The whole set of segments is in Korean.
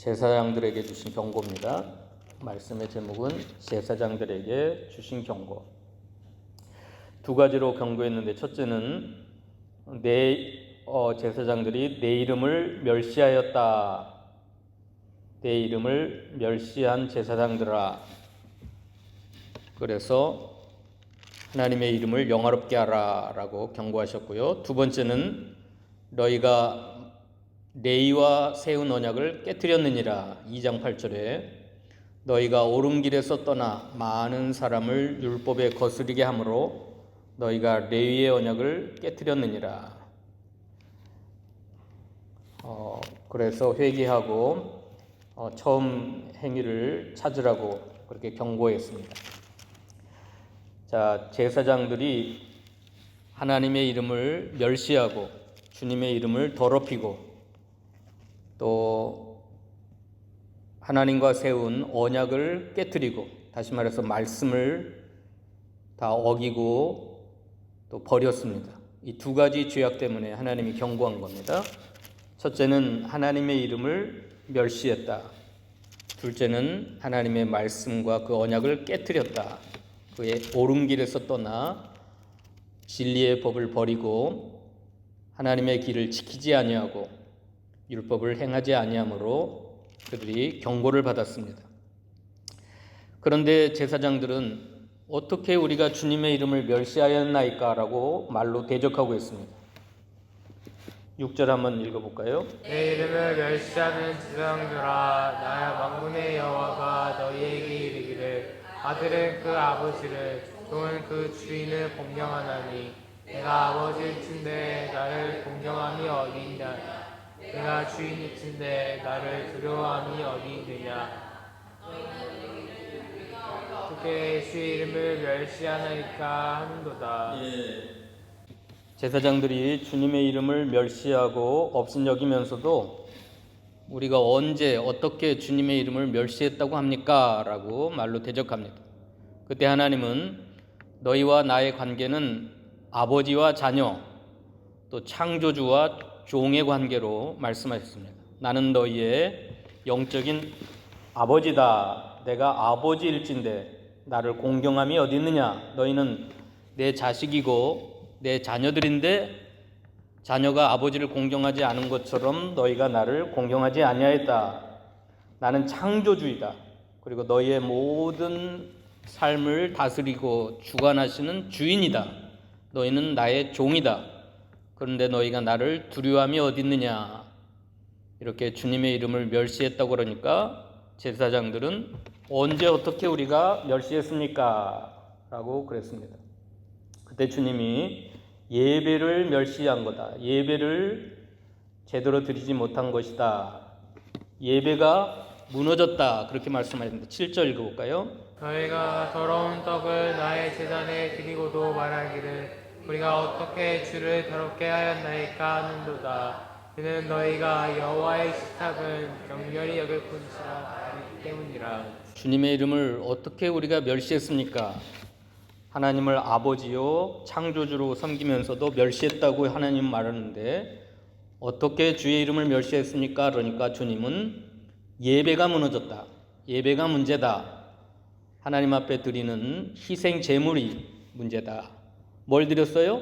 제사장들에게 주신 경고입니다. 말씀의 제목은 제사장들에게 주신 경고. 두 가지로 경고했는데, 첫째는 제사장들이 내 이름을 멸시하였다. 내 이름을 멸시한 제사장들아. 그래서 하나님의 이름을 영화롭게 하라 라고 경고하셨고요. 두 번째는 너희가 레위와 세운 언약을 깨뜨렸느니라. 2장 8절에 너희가 옳은 길에서 떠나 많은 사람을 율법에 거스리게 함으로 너희가 레위의 언약을 깨뜨렸느니라. 그래서 회개하고 처음 행위를 찾으라고 그렇게 경고했습니다. 자, 제사장들이 하나님의 이름을 멸시하고 주님의 이름을 더럽히고 또 하나님과 세운 언약을 깨뜨리고, 다시 말해서 말씀을 다 어기고 또 버렸습니다. 이 두 가지 죄악 때문에 하나님이 경고한 겁니다. 첫째는 하나님의 이름을 멸시했다. 둘째는 하나님의 말씀과 그 언약을 깨뜨렸다. 그의 옳은 길에서 떠나 진리의 법을 버리고 하나님의 길을 지키지 아니하고 율법을 행하지 아니하므로 그들이 경고를 받았습니다. 그런데 제사장들은 어떻게 우리가 주님의 이름을 멸시하였나이까 라고 말로 대적하고 있습니다. 6절 한번 읽어볼까요? 내 이름을 멸시하는 제사장들아, 나야 만군의 여호와가 너희에게 이르기를 아들은 그 아버지를, 종은 그 주인을 공경하나니 내가 아버지일진데 나를 공경함이 어디 있냐? 내가 주인일진데 나를 두려워함이 어디 있느냐? 어떻게 주의 이름을 멸시하나이까 하는도다. 제사장들이 주님의 이름을 멸시하고 업신여기면서도 우리가 언제 어떻게 주님의 이름을 멸시했다고 합니까? 라고 말로 대적합니다. 그때 하나님은 너희와 나의 관계는 아버지와 자녀, 또 창조주와 종의 관계로 말씀하셨습니다. 나는 너희의 영적인 아버지다. 내가 아버지일진데 나를 공경함이 어디 있느냐? 너희는 내 자식이고 내 자녀들인데 자녀가 아버지를 공경하지 않은 것처럼 너희가 나를 공경하지 아니하였다. 나는 창조주이다. 그리고 너희의 모든 삶을 다스리고 주관하시는 주인이다. 너희는 나의 종이다. 그런데 너희가 나를 두려워함이 어디 있느냐? 이렇게 주님의 이름을 멸시했다고 그러니까 제사장들은 언제 어떻게 우리가 멸시했습니까? 라고 그랬습니다. 그때 주님이 예배를 멸시한 거다. 예배를 제대로 드리지 못한 것이다. 예배가 무너졌다. 그렇게 말씀하셨습니다. 7절 읽어볼까요? 너희가 더러운 떡을 나의 제단에 드리고도 말하기를 우리가 어떻게 주를 더럽게 하였나이까 하는도다. 이는 너희가 여호와의 식탁은 경멸히 여길 뿐이라 때문이라. 주님의 이름을 어떻게 우리가 멸시했습니까? 하나님을 아버지요 창조주로 섬기면서도 멸시했다고 하나님 말하는데 어떻게 주의 이름을 멸시했습니까? 그러니까 주님은 예배가 무너졌다. 예배가 문제다. 하나님 앞에 드리는 희생 제물이 문제다. 뭘 드렸어요?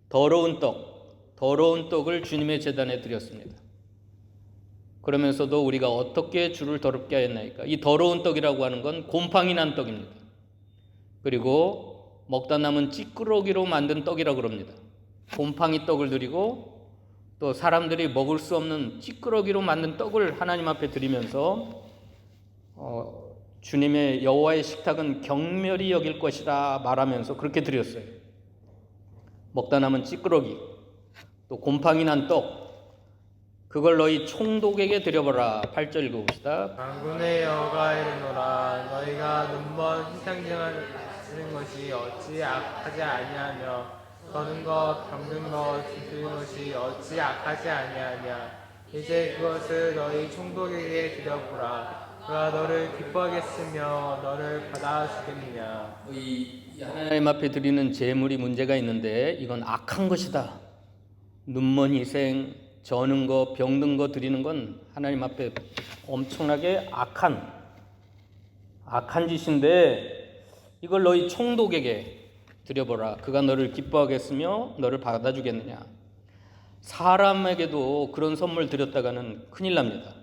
더러운 떡을 주님의 제단에 드렸습니다. 그러면서도 우리가 어떻게 주를 더럽게 하였나이까? 이 더러운 떡이라고 하는 건 곰팡이 난 떡입니다. 그리고 먹다 남은 찌끄러기로 만든 떡이라고 그럽니다. 곰팡이 떡을 드리고 또 사람들이 먹을 수 없는 찌끄러기로 만든 떡을 하나님 앞에 드리면서 주님의 여호와의 식탁은 경멸히 여길 것이라 말하면서 그렇게 드렸어요. 먹다 남은 찌끄러기, 또 곰팡이 난 떡, 그걸 너희 총독에게 드려보라. 8절 읽어봅시다. 만군의 여호와가 이르노라. 너희가 눈먼 희생제하는 것이 어찌 악하지 아니하며 거는 것, 병든 것, 죽는 것이 어찌 악하지 아니하냐. 이제 그것을 너희 총독에게 드려보라. 그가 너를 기뻐하겠으며 너를 받아주겠느냐. 이 하나님 앞에 드리는 제물이 문제가 있는데 이건 악한 것이다. 눈먼 희생, 저는 거, 병든 거 드리는 건 하나님 앞에 엄청나게 악한 짓인데 이걸 너희 총독에게 드려보라. 그가 너를 기뻐하겠으며 너를 받아주겠느냐. 사람에게도 그런 선물 드렸다가는 큰일 납니다.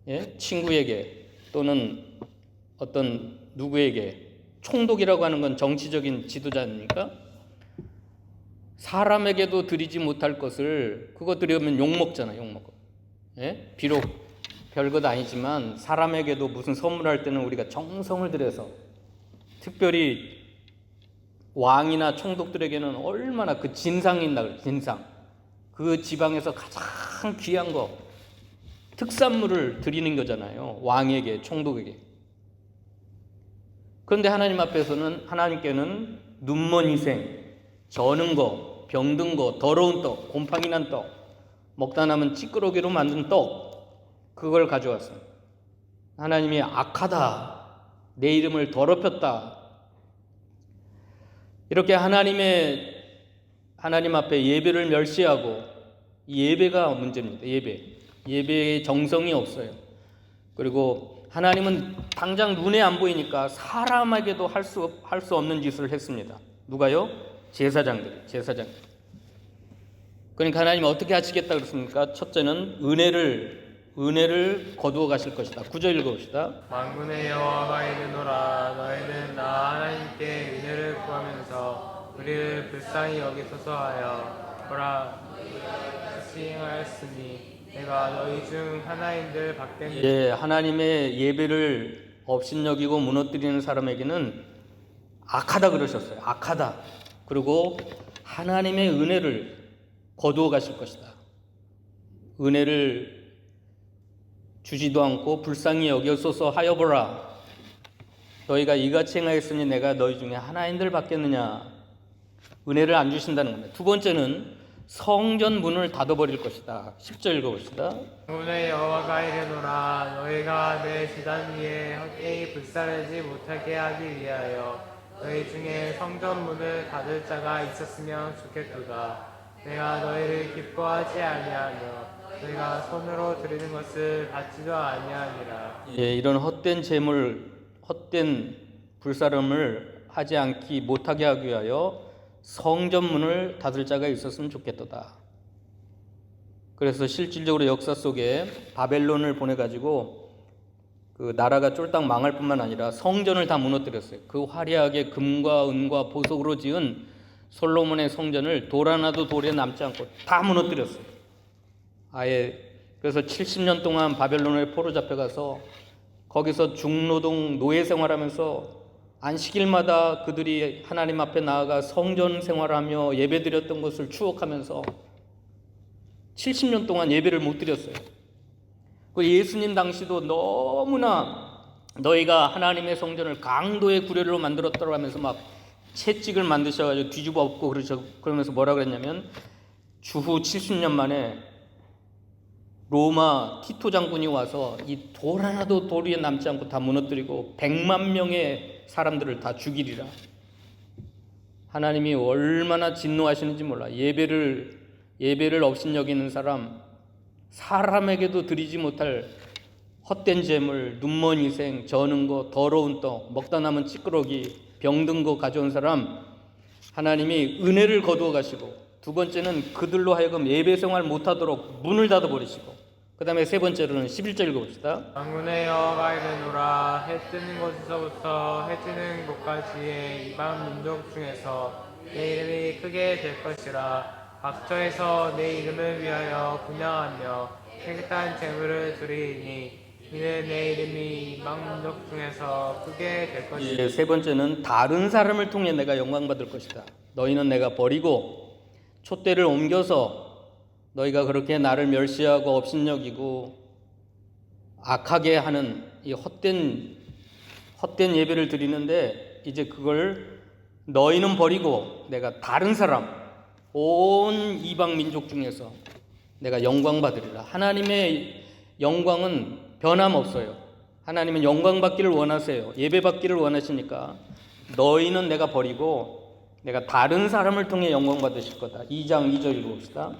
예? 친구에게 또는 어떤 누구에게. 총독이라고 하는 건 정치적인 지도자입니까? 사람에게도 드리지 못할 것을 그거 드리면 욕먹잖아. 욕먹어. 예? 비록 별것 아니지만 사람에게도 무슨 선물할 때는 우리가 정성을 들여서, 특별히 왕이나 총독들에게는 얼마나 그 진상이 있나 그래. 진상. 그 지방에서 가장 귀한 거, 특산물을 드리는 거잖아요. 왕에게, 총독에게. 그런데 하나님 앞에서는, 하나님께는 눈먼 희생, 저는 거, 병든 거, 더러운 떡, 곰팡이 난 떡, 먹다 남은 찌끄러기로 만든 떡, 그걸 가져왔어요. 하나님이 악하다, 내 이름을 더럽혔다, 이렇게 하나님 앞에 예배를 멸시하고, 이 예배가 문제입니다. 예배의 정성이 없어요. 그리고 하나님은 당장 눈에 안 보이니까 사람에게도 할 수 없는 짓을 했습니다. 누가요? 제사장들이. 그러니까 하나님은 어떻게 하시겠다 그랬습니까? 첫째는 은혜를 거두어 가실 것이다. 9절 읽어봅시다. 만군의 여호와가 이르노라. 너희는 나 하나님께 은혜를 구하면서 우리를 불쌍히 여기소서 하여 보라, 시행하였으니 내가 너희 중 하나인들 받겠느냐. 예, 하나님의 예배를 업신여기고 무너뜨리는 사람에게는 악하다 그러셨어요. 악하다. 그리고 하나님의 은혜를 거두어 가실 것이다. 은혜를 주지도 않고 불쌍히 여겨소서 하여보라. 너희가 이같이 행하였으니 내가 너희 중에 하나인들 받겠느냐. 은혜를 안 주신다는 겁니다. 두 번째는 성전 문을 닫아버릴 것이다. 10절 읽어봅시다. 만군의 여호와가 이르노라. 너희가 내 제단 위에 헛되이 불사르지 못하게 하기 위하여 너희 중에 성전 문을 닫을 자가 있었으면 좋겠도다. 내가 너희를 기뻐하지 아니하며 너희가 손으로 드리는 것을 받지도 아니하니라. 예, 이런 헛된 재물, 헛된 불사름을 하지 않기 못하게 하기 위하여 성전 문을 닫을 자가 있었으면 좋겠도다. 그래서 실질적으로 역사 속에 바벨론을 보내가지고 그 나라가 쫄딱 망할 뿐만 아니라 성전을 다 무너뜨렸어요. 그 화려하게 금과 은과 보석으로 지은 솔로몬의 성전을 돌 하나도 돌에 남지 않고 다 무너뜨렸어요. 아예. 그래서 70년 동안 바벨론에 포로 잡혀가서 거기서 중노동 노예 생활하면서 안식일마다 그들이 하나님 앞에 나아가 성전 생활하며 예배드렸던 것을 추억하면서 70년 동안 예배를 못 드렸어요. 그 예수님 당시도 너무나 너희가 하나님의 성전을 강도의 구례로 만들었다고 하면서 막 채찍을 만드셔가지고 뒤집어 엎고 그러면서 뭐라 그랬냐면, 주후 70년 만에 로마 티토 장군이 와서 이 돌 하나도 돌 위에 남지 않고 다 무너뜨리고 100만 명의 사람들을 다 죽이리라. 하나님이 얼마나 진노하시는지 몰라. 예배를 업신여기는 사람에게도 드리지 못할 헛된 재물, 눈먼 희생, 저는 거, 더러운 떡, 먹다 남은 찌끄러기, 병든 거 가져온 사람, 하나님이 은혜를 거두어 가시고, 두 번째는 그들로 하여금 예배 생활 못하도록 문을 닫아버리시고, 그 다음에 세 번째로는 11절 읽어봅시다. 만군의 여호와가 이르노라. 해 뜨는 곳에서부터 해 지는 곳까지의 이방 민족 중에서 내 이름이 크게 될 것이라. 각처에서 내 이름을 위하여 분양하며 깨끗한 제물을 드리니 이는 내 이름이 이방 민족 중에서 크게 될 것이라. 예, 세 번째는 다른 사람을 통해 내가 영광받을 것이다. 너희는 내가 버리고 촛대를 옮겨서 너희가 그렇게 나를 멸시하고 업신여기고 악하게 하는 이 헛된 예배를 드리는데, 이제 그걸 너희는 버리고 내가 다른 사람, 온 이방 민족 중에서 내가 영광 받으리라. 하나님의 영광은 변함없어요. 하나님은 영광 받기를 원하세요. 예배 받기를 원하시니까 너희는 내가 버리고 내가 다른 사람을 통해 영광 받으실 거다. 2장 2절 읽어봅시다.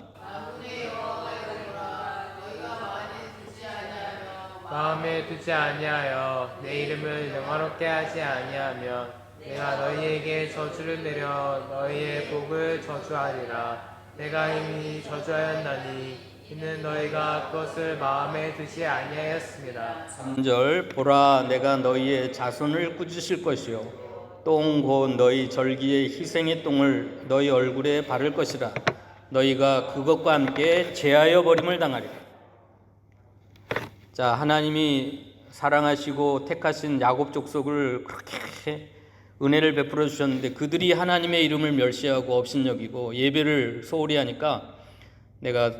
마음에 두지 아니하여 내 이름을 영화롭게 하지 아니하면 내가 너희에게 저주를 내려 너희의 복을 저주하리라. 내가 이미 저주하였나니 이는 너희가 그것을 마음에 두지 아니하였습니다. 3절 보라 내가 너희의 자손을 꾸짖을 것이요 똥 곧 너희 절기의 희생의 똥을 너희 얼굴에 바를 것이라. 너희가 그것과 함께 제하여 버림을 당하리라. 자, 하나님이 사랑하시고 택하신 야곱 족속을 그렇게 은혜를 베풀어 주셨는데 그들이 하나님의 이름을 멸시하고 업신여기고 예배를 소홀히 하니까 내가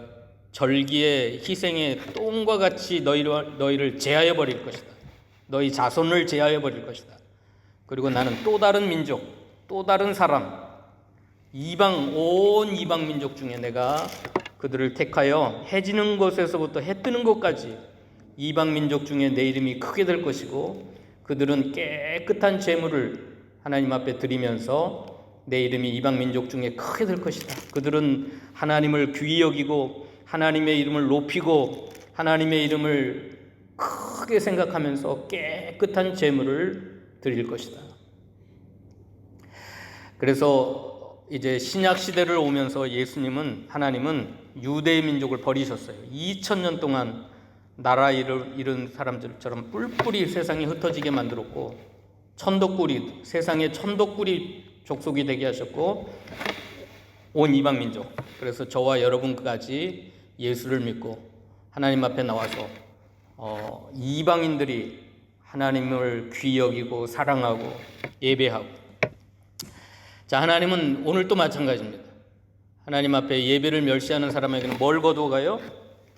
절기의 희생의 똥과 같이 너희를 제하여 버릴 것이다. 너희 자손을 제하여 버릴 것이다. 그리고 나는 또 다른 민족, 또 다른 사람, 온 이방 민족 중에 내가 그들을 택하여 해 지는 곳에서부터 해 뜨는 곳까지 이방 민족 중에 내 이름이 크게 될 것이고 그들은 깨끗한 제물을 하나님 앞에 드리면서 내 이름이 이방 민족 중에 크게 될 것이다. 그들은 하나님을 귀히 여기고 하나님의 이름을 높이고 하나님의 이름을 크게 생각하면서 깨끗한 제물을 드릴 것이다. 그래서 이제 신약 시대를 오면서 하나님은 유대의 민족을 버리셨어요. 2000년 동안 나라 잃은 사람들처럼 뿔뿔이 세상에 흩어지게 만들었고 세상의 천덕꾸리 족속이 되게 하셨고 온 이방 민족. 그래서 저와 여러분까지 예수를 믿고 하나님 앞에 나와서 이방인들이 하나님을 귀히 여기고 사랑하고 예배하고. 자, 하나님은 오늘도 마찬가지입니다. 하나님 앞에 예배를 멸시하는 사람에게는 뭘 거두어가요?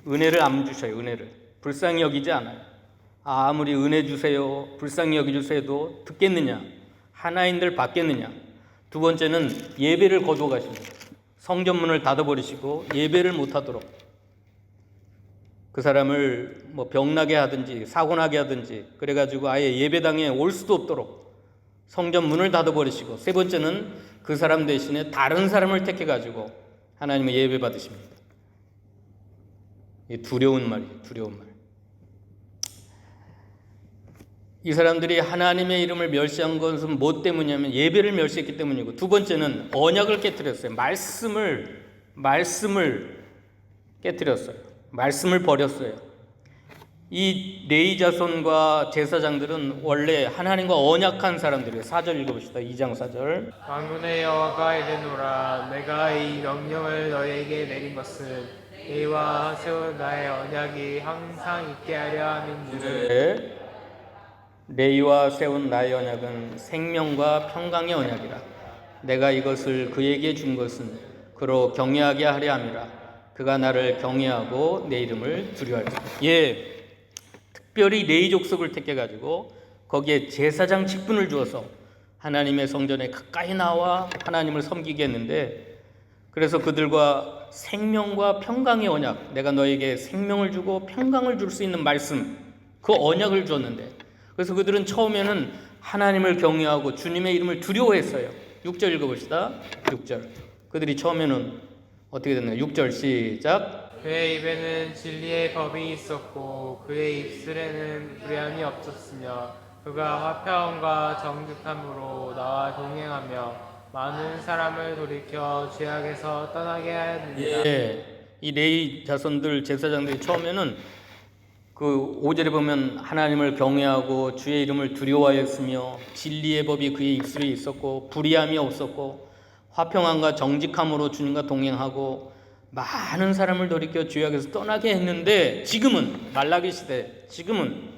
은혜를 안 주셔요. 은혜를 불쌍히 여기지 않아요. 아무리 은혜 주세요, 불쌍히 여기주세요도 듣겠느냐? 하나인들 받겠느냐? 두 번째는 예배를 거두어 가십니다. 성전문을 닫아버리시고 예배를 못하도록 그 사람을 병나게 하든지 사고나게 하든지 그래가지고 아예 예배당에 올 수도 없도록 성전문을 닫아버리시고, 세 번째는 그 사람 대신에 다른 사람을 택해가지고 하나님의 예배 받으십니다. 두려운 말이에요. 두려운 말. 이 사람들이 하나님의 이름을 멸시한 것은 뭐 때문이냐면 예배를 멸시했기 때문이고, 두 번째는 언약을 깨뜨렸어요. 말씀을 깨뜨렸어요. 말씀을 버렸어요. 이 레위 자손과 제사장들은 원래 하나님과 언약한 사람들이에요. 4절 읽어봅시다. 2장 4절. 만군의 여호와가 이르노라. 내가 이 명령을 너희에게 내린 것은 너희와 세운 나의 언약이 항상 있게 하려 함인즉. 레위와 세운 나의 언약은 생명과 평강의 언약이라. 내가 이것을 그에게 준 것은 그로 경외하게 하려 함이라. 그가 나를 경외하고 내 이름을 두려워하리라. 특별히 레위 족속을 택해가지고 거기에 제사장 직분을 주어서 하나님의 성전에 가까이 나와 하나님을 섬기게 했는데, 그래서 그들과 생명과 평강의 언약, 내가 너에게 생명을 주고 평강을 줄 수 있는 말씀, 그 언약을 주었는데, 그래서 그들은 처음에는 하나님을 경외하고 주님의 이름을 두려워했어요. 6절 읽어봅시다. 6절. 그들이 처음에는 어떻게 됐나요? 6절 시작. 그의 입에는 진리의 법이 있었고 그의 입술에는 불의함이 없었으며 그가 화평과 정직함으로 나와 동행하며 많은 사람을 돌이켜 죄악에서 떠나게 하였느니라. 이 레위 자손들 제사장들이 처음에는 그 5절에 보면 하나님을 경외하고 주의 이름을 두려워하였으며 진리의 법이 그의 입술에 있었고 불의함이 없었고 화평함과 정직함으로 주님과 동행하고 많은 사람을 돌이켜 죄악에서 떠나게 했는데, 지금은 말라기 시대, 지금은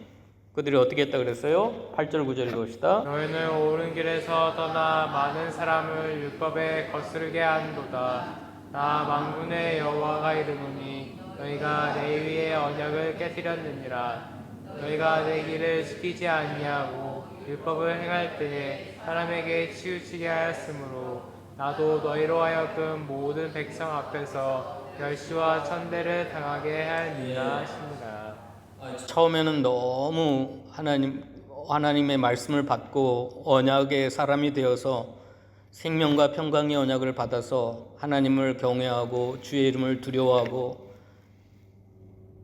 그들이 어떻게 했다 그랬어요? 8절 9절 읽읍시다. 너희는 옳은 길에서 떠나 많은 사람을 율법에 거스르게 한도다. 나 만군의 여호와가 이르노니 너희가 레위의 언약을 깨뜨렸느니라. 너희가 내 길을 지키지 아니하고 율법을 행할 때에 사람에게 치우치게 하였으므로 나도 너희로 하여금 모든 백성 앞에서 멸시와 천대를 당하게 하였느니라 하시니라. 처음에는 너무 하나님의 말씀을 받고 언약의 사람이 되어서 생명과 평강의 언약을 받아서 하나님을 경외하고 주의 이름을 두려워하고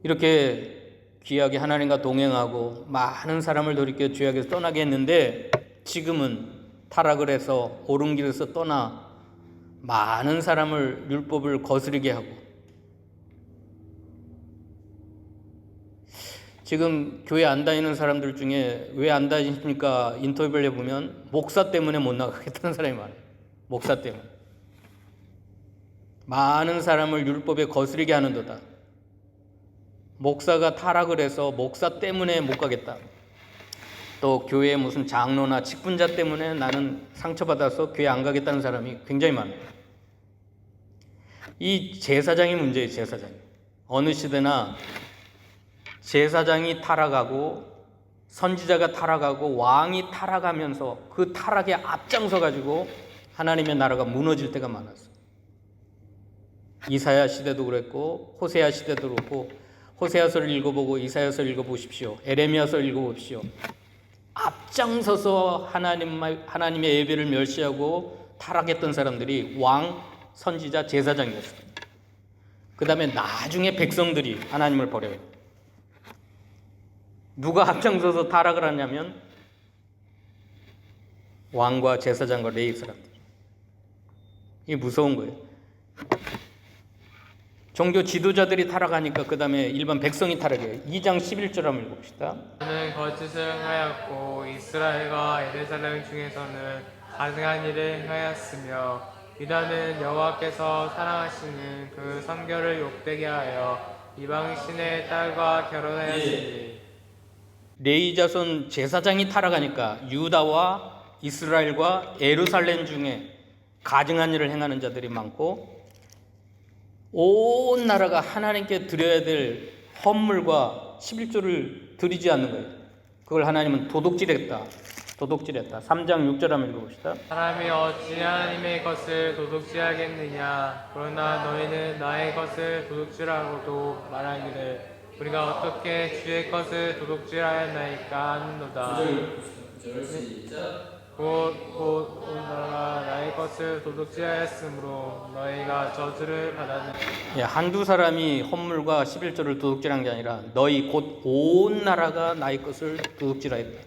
이렇게 귀하게 하나님과 동행하고 많은 사람을 돌이켜 죄악에서 떠나게 했는데 지금은 타락을 해서 옳은 길에서 떠나 많은 사람을 율법을 거스르게 하고 지금 교회 안 다니는 사람들 중에 왜 안 다니십니까? 인터뷰를 해보면 목사 때문에 못 나가겠다는 사람이 많아요. 목사 때문에. 많은 사람을 율법에 거스르게 하는도다. 목사가 타락을 해서 목사 때문에 못 가겠다. 또 교회에 무슨 장로나 직분자 때문에 나는 상처받아서 교회 안 가겠다는 사람이 굉장히 많아요. 이 제사장이 문제예요. 제사장이. 어느 시대나 제사장이 타락하고 선지자가 타락하고 왕이 타락하면서 그 타락에 앞장서 가지고 하나님의 나라가 무너질 때가 많았어요. 이사야 시대도 그랬고 호세아 시대도 그렇고 호세아서를 읽어보고 이사야서를 읽어보십시오. 에레미야서를 읽어보십시오. 앞장서서 하나님의 예배를 멸시하고 타락했던 사람들이 왕, 선지자, 제사장이었어요. 그 다음에 나중에 백성들이 하나님을 버려요. 누가 앞장서서 타락을 하냐면 왕과 제사장과 레위 사람들. 이게 무서운 거예요. 종교 지도자들이 타락하니까 그 다음에 일반 백성이 타락해요. 2장 11절 한번 읽어봅시다. 그는 거짓을 행하였고 이스라엘과 예루살렘 중에서는 가증한 일을 행하였으며 유다는 여호와께서 사랑하시는 그 성결을 욕되게 하여 이방신의 딸과 결혼하였으니. 레위 자손 제사장이 타락하니까 유다와 이스라엘과 예루살렘 중에 가증한 일을 행하는 자들이 많고 온 나라가 하나님께 드려야 될 헌물과 11조를 드리지 않는 거예요. 그걸 하나님은 도둑질했다. 3장 6절 한번 읽어봅시다. 사람이 어찌 하나님의 것을 도둑질하겠느냐. 그러나 너희는 나의 것을 도둑질하고도 말하기를 우리가 어떻게 주의 것을 도둑질하였나이까 하는도다. 곧 너희가 나의 것을 도둑질하였으므로 너희가 저주를 받았느니라. 한두 사람이 헌물과 11조를 도둑질한 게 아니라 너희 곧 온 나라가 나의 것을 도둑질하였다.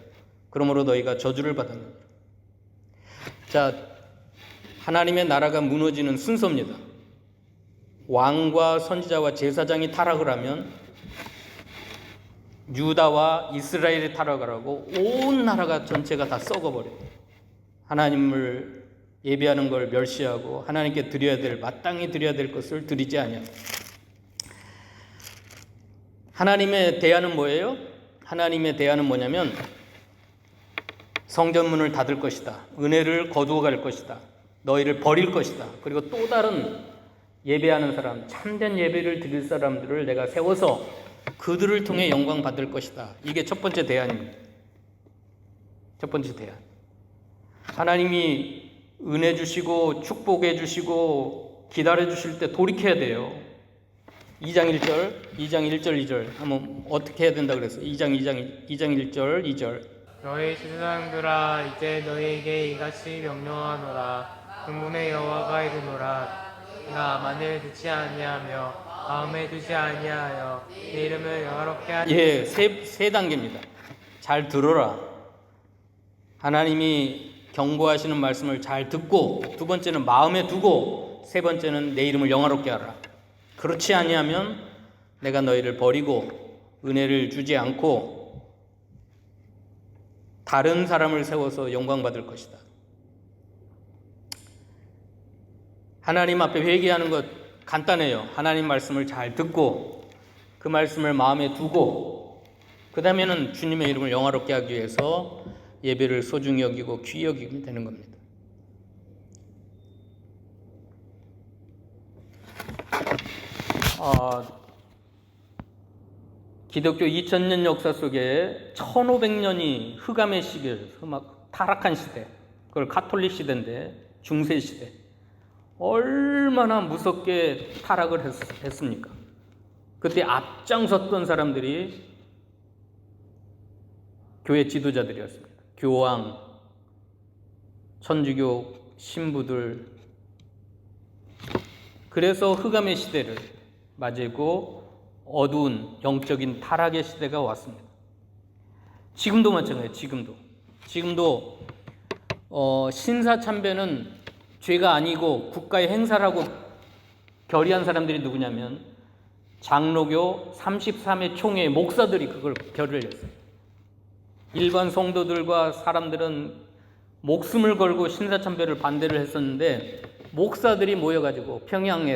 그러므로 너희가 저주를 받았느니라. 자, 하나님의 나라가 무너지는 순서입니다. 왕과 선지자와 제사장이 타락을 하면 유다와 이스라엘이 타락을 하고 온 나라가 전체가 다 썩어버려요. 하나님을 예배하는 걸 멸시하고 하나님께 드려야 될 마땅히 드려야 될 것을 드리지 아니하고. 하나님의 대안은 뭐예요? 하나님의 대안은 뭐냐면 성전문을 닫을 것이다. 은혜를 거두어 갈 것이다. 너희를 버릴 것이다. 그리고 또 다른 예배하는 사람, 참된 예배를 드릴 사람들을 내가 세워서 그들을 통해 영광 받을 것이다. 이게 첫 번째 대안입니다. 첫 번째 대안. 하나님이 은혜 주시고 축복해 주시고 기다려 주실 때 돌이켜야 돼요. 2장 1절, 2절 한번 어떻게 해야 된다 그랬어요? 2장 1절 2절. 너희 제사장들아 이제 너희에게 이같이 명령하노라. 군군의 여호와가 이르노라. 내가 만일 듣지 아니하며 마음에 두지 아니하여 내 이름을 영화롭게 하니. 세 단계입니다. 잘 들어라. 하나님이 경고하시는 말씀을 잘 듣고, 두 번째는 마음에 두고, 세 번째는 내 이름을 영화롭게 하라. 그렇지 아니하면 내가 너희를 버리고 은혜를 주지 않고 다른 사람을 세워서 영광 받을 것이다. 하나님 앞에 회개하는 것 간단해요. 하나님 말씀을 잘 듣고 그 말씀을 마음에 두고 그 다음에는 주님의 이름을 영화롭게 하기 위해서 예배를 소중히 여기고 귀히 여기면 되는 겁니다. 기독교 2000년 역사 속에 1500년이 흑암의 시기를 타락한 시대, 그걸 가톨릭 시대인데 중세 시대, 얼마나 무섭게 타락을 했습니까? 그때 앞장섰던 사람들이 교회 지도자들이었습니다. 교황, 천주교 신부들. 그래서 흑암의 시대를 맞이고 어두운 영적인 타락의 시대가 왔습니다. 지금도 마찬가지예요. 지금도 신사참배는 죄가 아니고 국가의 행사라고 결의한 사람들이 누구냐면 장로교 33회 총회 목사들이 그걸 결의를 했어요. 일반 성도들과 사람들은 목숨을 걸고 신사참배를 반대를 했었는데 목사들이 모여가지고 평양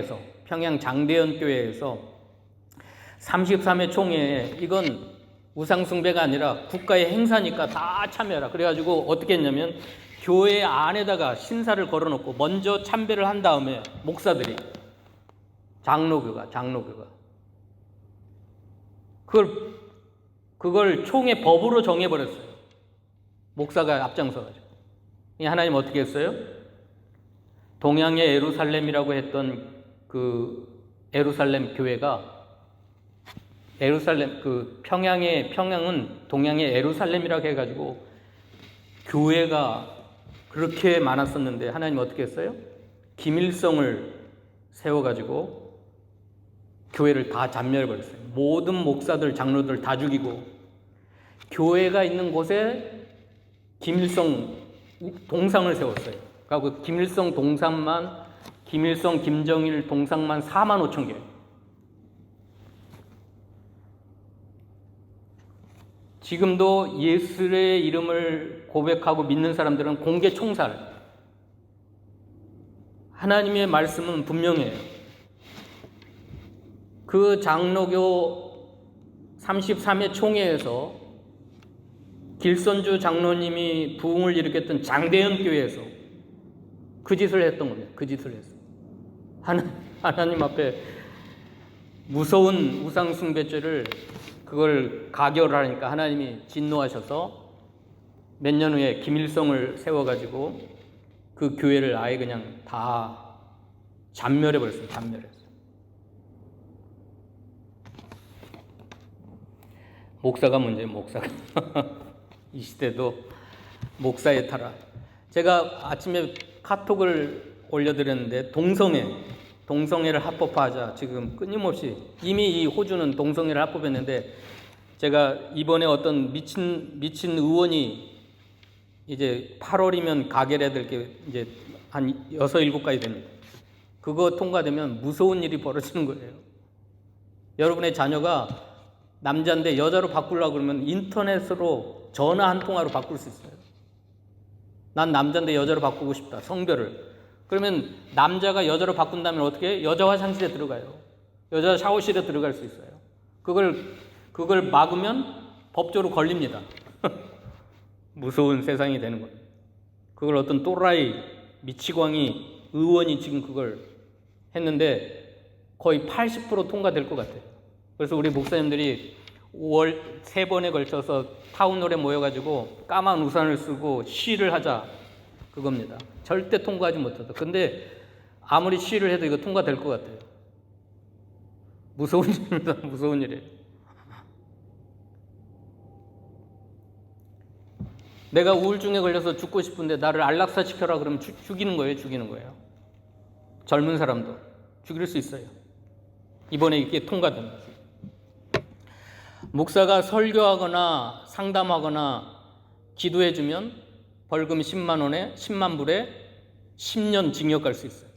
장대현 교회에서 33회 총회에 이건 우상숭배가 아니라 국가의 행사니까 다 참여하라. 그래가지고 어떻게 했냐면 교회 안에다가 신사를 걸어놓고 먼저 참배를 한 다음에 목사들이 장로교가 그걸 총회 법으로 정해버렸어요. 목사가 앞장서가지고. 하나님 어떻게 했어요? 동양의 예루살렘이라고 했던 그 예루살렘 교회가 평양은 동양의 예루살렘이라고 해가지고 교회가 그렇게 많았었는데 하나님 어떻게 했어요? 김일성을 세워가지고 교회를 다 잔멸해버렸어요. 모든 목사들, 장로들 다 죽이고 교회가 있는 곳에 김일성 동상을 세웠어요. 그리고 김일성, 김정일 동상만 4만 5천 개. 지금도 예수의 이름을 고백하고 믿는 사람들은 공개 총살. 하나님의 말씀은 분명해요. 그 장로교 33회 총회에서 길선주 장로님이 부흥을 일으켰던 장대현 교회에서 그 짓을 했던 겁니다. 그 짓을 했어요. 하나님 앞에 무서운 우상숭배죄를 그걸 가결하니까 하나님이 진노하셔서 몇 년 후에 김일성을 세워가지고 그 교회를 아예 그냥 다 잔멸해버렸어요. 목사가 문제예요. 목사가. 이 시대도 목사의 타락. 제가 아침에 카톡을 올려드렸는데 동성애를 합법화하자. 지금 끊임없이 이미 이 호주는 동성애를 합법했는데 제가 이번에 어떤 미친 의원이 이제 8월이면 가결해야 될 게 이제 한 6, 7가지 됩니다. 그거 통과되면 무서운 일이 벌어지는 거예요. 여러분의 자녀가 남자인데 여자로 바꾸려고 그러면 인터넷으로 전화 한 통화로 바꿀 수 있어요. 난 남자인데 여자로 바꾸고 싶다. 성별을. 그러면 남자가 여자로 바꾼다면 어떻게 해요? 여자 화장실에 들어가요. 여자 샤워실에 들어갈 수 있어요. 그걸 막으면 법적으로 걸립니다. 무서운 세상이 되는 거예요. 그걸 어떤 또라이 미치광이 의원이 지금 그걸 했는데 거의 80% 통과될 것 같아요. 그래서 우리 목사님들이 5월 3번에 걸쳐서 타운홀에 모여가지고 까만 우산을 쓰고 시를 하자 그겁니다. 절대 통과하지 못하다. 근데 아무리 시를 해도 이거 통과될 것 같아요. 무서운 일입니다. 무서운 일이에요. 내가 우울증에 걸려서 죽고 싶은데 나를 안락사 시켜라 그러면 죽이는 거예요. 젊은 사람도 죽일 수 있어요. 이번에 이게 통과됩니다. 목사가 설교하거나 상담하거나 기도해주면 벌금 10만 불에 10년 징역 갈 수 있어요.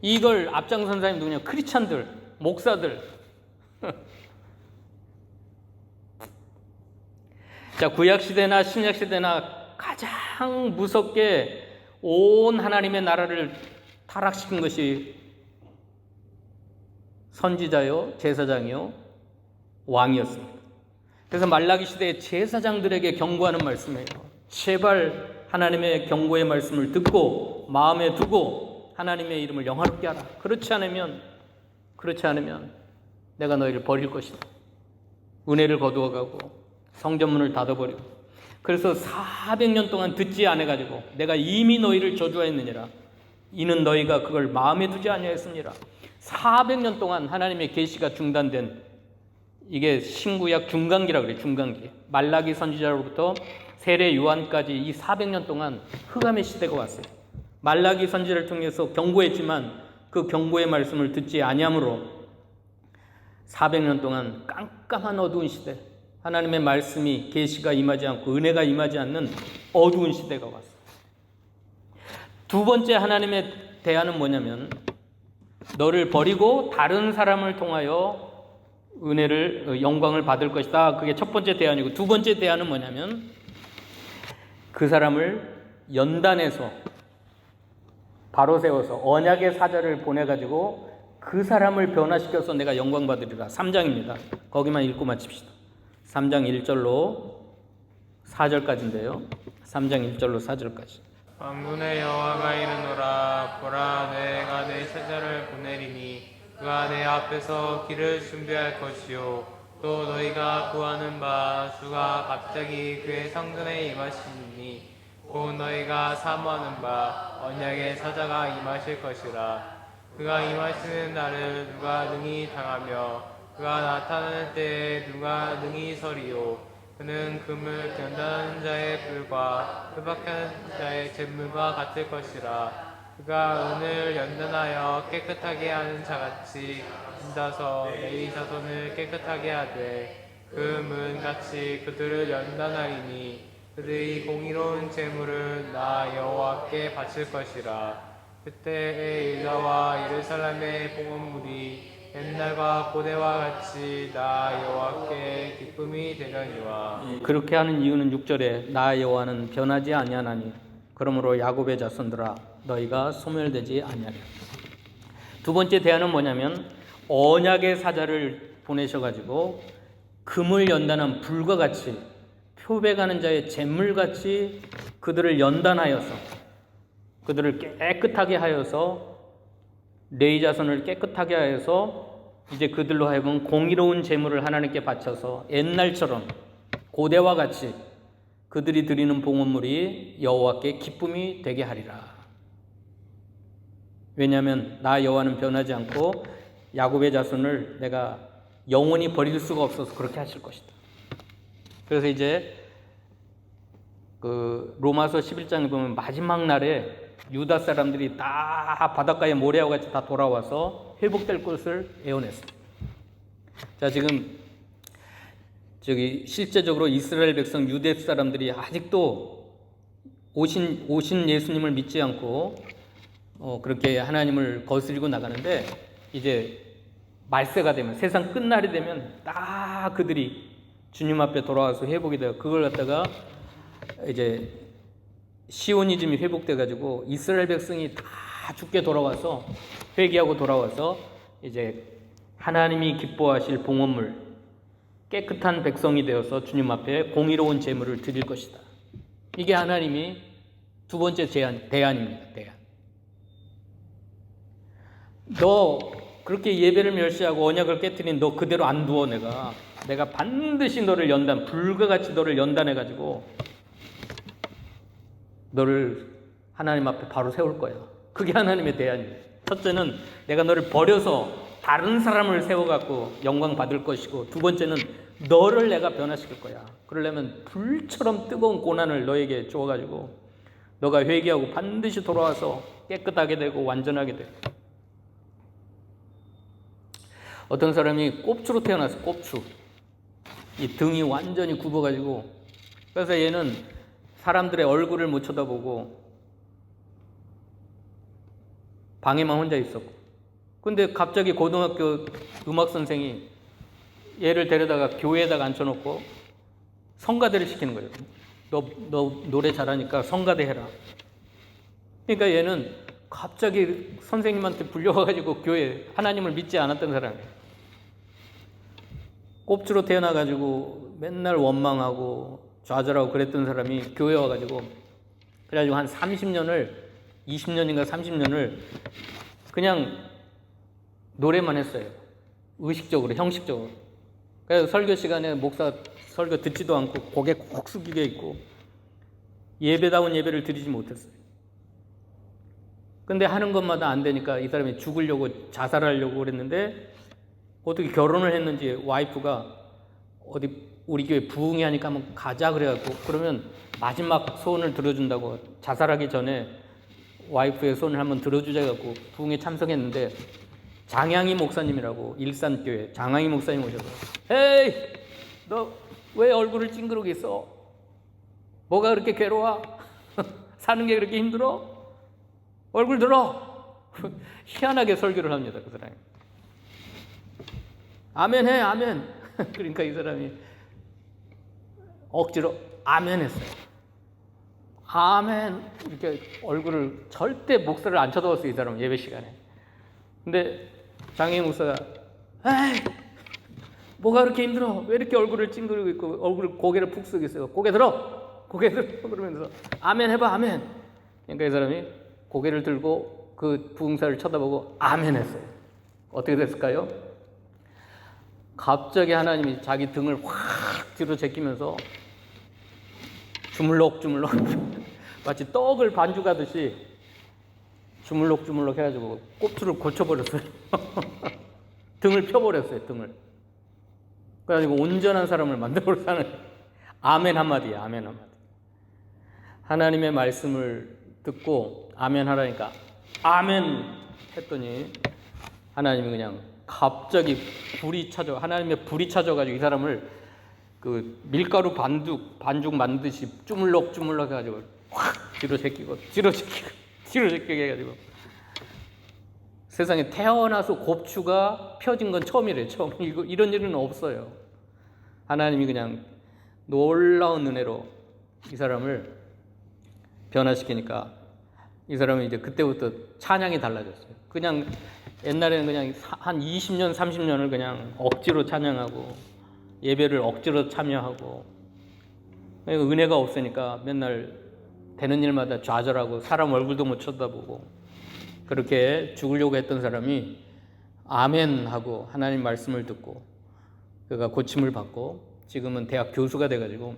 이걸 앞장선 사람이 누구냐? 크리스찬들, 목사들. 자, 구약시대나 신약시대나 가장 무섭게 온 하나님의 나라를 타락시킨 것이 선지자요, 제사장이요, 왕이었습니다. 그래서 말라기 시대의 제사장들에게 경고하는 말씀이에요. 제발 하나님의 경고의 말씀을 듣고 마음에 두고 하나님의 이름을 영화롭게 하라. 그렇지 않으면 내가 너희를 버릴 것이다. 은혜를 거두어가고 성전문을 닫아버리고. 그래서 400년 동안 듣지 않아가지고 내가 이미 너희를 저주하였느니라. 이는 너희가 그걸 마음에 두지 아니하였느니라. 400년 동안 하나님의 계시가 중단된 이게 신구약 중간기라고 그래요. 중간기. 말라기 선지자로부터 세례 요한까지 이 400년 동안 흑암의 시대가 왔어요. 말라기 선지자를 통해서 경고했지만 그 경고의 말씀을 듣지 아니함으로 400년 동안 깜깜한 어두운 시대, 하나님의 말씀이 계시가 임하지 않고 은혜가 임하지 않는 어두운 시대가 왔어요. 두 번째 하나님의 대안은 뭐냐면 너를 버리고 다른 사람을 통하여 은혜를 영광을 받을 것이다. 그게 첫 번째 대안이고, 두 번째 대안은 뭐냐면 그 사람을 연단해서 바로 세워서 언약의 사자를 보내가지고 그 사람을 변화시켜서 내가 영광 받으리라. 3장입니다. 거기만 읽고 마칩시다. 3장 1절로 4절까지인데요. 3장 1절로 4절까지. 만군의 여호와가 이르노라. 보라, 내가 내 사자를 보내리니 그가 내 앞에서 길을 준비할 것이요, 또 너희가 구하는 바 주가 갑자기 그의 성전에 임하시니 곧 너희가 사모하는 바 언약의 사자가 임하실 것이라. 그가 임하시는 날을 누가 능히 당하며 그가 나타나는 때에 누가 능히 서리요. 그는 금을 연단하는 자의 불과 흡박하는 자의 잿물과 같을 것이라. 그가 은을 연단하여 깨끗하게 하는 자같이 앉아서 레위 자손을 깨끗하게 하되 그 문같이 그들을 연단하리니 그들이 공의로운 제물을 나 여호와께 바칠 것이라. 그때의 유다와 예루살렘의 봉헌물이 옛날과 고대와 같이 나 여호와께 기쁨이 되려니와. 그렇게 하는 이유는 6절에 나 여호와는 변하지 아니하나니 그러므로 야곱의 자손들아 너희가 소멸되지 아니하리라. 두 번째 대안은 뭐냐면 언약의 사자를 보내셔가지고 금을 연단한 불과 같이 표백하는 자의 잿물같이 그들을 연단하여서 그들을 깨끗하게 하여서 레위 자손을 깨끗하게 하여서 이제 그들로 하여금 공의로운 제물을 하나님께 바쳐서 옛날처럼 고대와 같이 그들이 드리는 봉헌물이 여호와께 기쁨이 되게 하리라. 왜냐하면 나 여호와는 변하지 않고 야곱의 자손을 내가 영원히 버릴 수가 없어서 그렇게 하실 것이다. 그래서 이제 그 로마서 11장에 보면 마지막 날에 유다 사람들이 다 바닷가에 모래와 같이 다 돌아와서 회복될 것을 예언했습니다. 자, 지금 실제적으로 이스라엘 백성 유대 사람들이 아직도 오신 예수님을 믿지 않고 그렇게 하나님을 거스리고 나가는데, 이제 말세가 되면, 세상 끝날이 되면 다 그들이 주님 앞에 돌아와서 회복이 돼요. 그걸 갖다가 이제 시오니즘이 회복돼 가지고 이스라엘 백성이 다 죽게 돌아와서 회개하고 돌아와서 이제 하나님이 기뻐하실 봉헌물, 깨끗한 백성이 되어서 주님 앞에 공의로운 제물을 드릴 것이다. 이게 하나님이 두 번째 대안입니다. 대안. 너 그렇게 예배를 멸시하고 언약을 깨뜨린 너 그대로 안 두어. 내가 반드시 너를 불과 같이 너를 연단해 가지고 너를 하나님 앞에 바로 세울 거야. 그게 하나님의 대안이에요. 첫째는 내가 너를 버려서 다른 사람을 세워갖고 영광 받을 것이고, 두 번째는 너를 내가 변화시킬 거야. 그러려면 불처럼 뜨거운 고난을 너에게 주어가지고 너가 회개하고 반드시 돌아와서 깨끗하게 되고 완전하게 되고. 어떤 사람이 꼽추로 태어났어. 꼽추. 이 등이 완전히 굽어가지고, 그래서 얘는 사람들의 얼굴을 못 쳐다보고 방에만 혼자 있었고, 근데 갑자기 고등학교 음악 선생이 얘를 데려다가 교회에다가 앉혀놓고 성가대를 시키는 거예요. 너 노래 잘하니까 성가대 해라. 그러니까 얘는 갑자기 선생님한테 불려와가지고 교회, 하나님을 믿지 않았던 사람이에요. 꼽주로 태어나가지고 맨날 원망하고 좌절하고 그랬던 사람이 교회 와가지고, 그래가지고 한 30년을, 20년인가 30년을 그냥 노래만 했어요. 의식적으로, 형식적으로. 그래서 설교 시간에 목사 설교 듣지도 않고 고개 콕 숙이게 있고 예배다운 예배를 드리지 못했어요. 근데 하는 것마다 안 되니까 이 사람이 죽으려고, 자살하려고 그랬는데, 어떻게 결혼을 했는지 와이프가 어디 우리 교회 부흥회 하니까 한번 가자 그래갖고, 그러면 마지막 소원을 들어준다고 자살하기 전에 와이프의 소원을 한번 들어주자 해갖고 부흥회 참석했는데, 장양희 목사님이라고 일산교회 장양희 목사님 오셔서 에이 너 왜 얼굴을 찡그리고 있어? 뭐가 그렇게 괴로워? 사는 게 그렇게 힘들어? 얼굴 들어. 희한하게 설교를 합니다. 그 사람이. 아멘 해 아멘. 그러니까 이 사람이 억지로 아멘 했어요. 아멘 이렇게 얼굴을 절대 목사를 안 쳐다봤어요. 이 사람은 예배 시간에. 근데 장애인 목사가 에이 뭐가 그렇게 힘들어? 왜 이렇게 얼굴을 찡그리고 있고 얼굴 고개를 푹 숙이고 있어요? 고개 들어 그러면서 아멘 해봐 아멘. 그러니까 이 사람이 고개를 들고 그 부흥사를 쳐다보고 아멘 했어요. 어떻게 됐을까요? 갑자기 하나님이 자기 등을 확 뒤로 제끼면서 주물럭주물럭 마치 떡을 반죽하듯이 주물럭주물럭 해가지고 꼽수를 고쳐버렸어요. 등을 펴버렸어요. 등을. 그래가지고 온전한 사람을 만들어버렸다는 아멘 한마디예요. 아멘 한마디. 하나님의 말씀을 듣고 아멘 하라니까 아멘 했더니 하나님이 그냥 갑자기 하나님의 불이 찾아가지고 이 사람을 그 밀가루 반죽 만드듯이 주물럭주물럭 해가지고 확 뒤로 제끼고 해가지고 세상에 태어나서 곱추가 펴진 건 처음이래요. 처음. 이런 일은 없어요. 하나님이 그냥 놀라운 은혜로 이 사람을 변화시키니까 이 사람은 이제 그때부터 찬양이 달라졌어요. 그냥 옛날에는 그냥 한 20년, 30년을 그냥 억지로 찬양하고 예배를 억지로 참여하고 은혜가 없으니까 맨날 되는 일마다 좌절하고 사람 얼굴도 못 쳐다보고 그렇게 죽으려고 했던 사람이 아멘 하고 하나님 말씀을 듣고 그가 고침을 받고 지금은 대학 교수가 돼가지고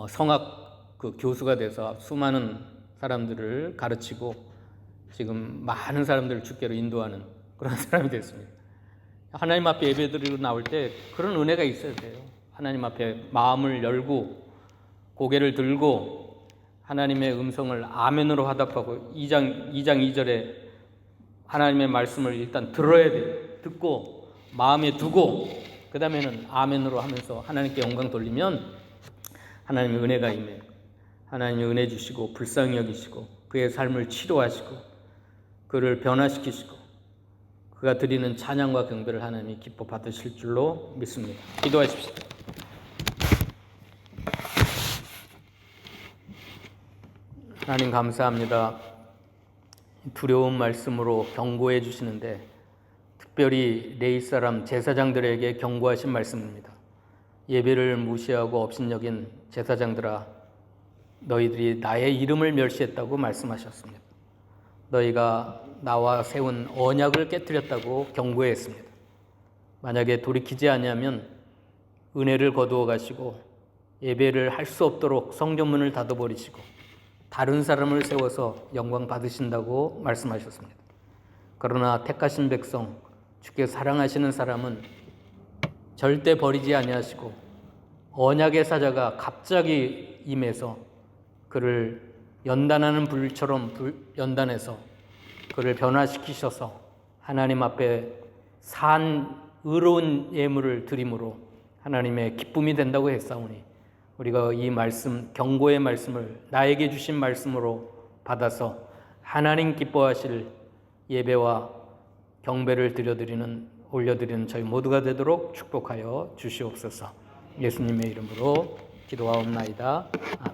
성악 그 교수가 돼서 수많은 사람들을 가르치고 지금 많은 사람들을 주께로 인도하는 그런 사람이 됐습니다. 하나님 앞에 예배드리고 나올 때 그런 은혜가 있어야 돼요. 하나님 앞에 마음을 열고 고개를 들고 하나님의 음성을 아멘으로 화답하고 2장 2절에 하나님의 말씀을 일단 들어야 돼요. 듣고 마음에 두고 그 다음에는 아멘으로 하면서 하나님께 영광 돌리면 하나님의 은혜가 임해요. 하나님이 은혜 주시고 불쌍히 여기시고 그의 삶을 치료하시고 그를 변화시키시고 그가 드리는 찬양과 경배를 하나님이 기뻐 받으실 줄로 믿습니다. 기도하십시오. 하나님 감사합니다. 두려운 말씀으로 경고해 주시는데 특별히 레위 사람 제사장들에게 경고하신 말씀입니다. 예배를 무시하고 업신여긴 제사장들아 너희들이 나의 이름을 멸시했다고 말씀하셨습니다. 너희가 나와 세운 언약을 깨뜨렸다고 경고했습니다. 만약에 돌이키지 아니하면 은혜를 거두어 가시고 예배를 할 수 없도록 성전문을 닫아버리시고 다른 사람을 세워서 영광 받으신다고 말씀하셨습니다. 그러나 택하신 백성, 주께 사랑하시는 사람은 절대 버리지 아니하시고 언약의 사자가 갑자기 임해서 그를 연단하는 불처럼 연단해서 그를 변화시키셔서 하나님 앞에 산 의로운 예물을 드림으로 하나님의 기쁨이 된다고 했사오니 우리가 이 말씀, 경고의 말씀을 나에게 주신 말씀으로 받아서 하나님 기뻐하실 예배와 경배를 올려드리는 저희 모두가 되도록 축복하여 주시옵소서. 예수님의 이름으로 기도하옵나이다. 아멘.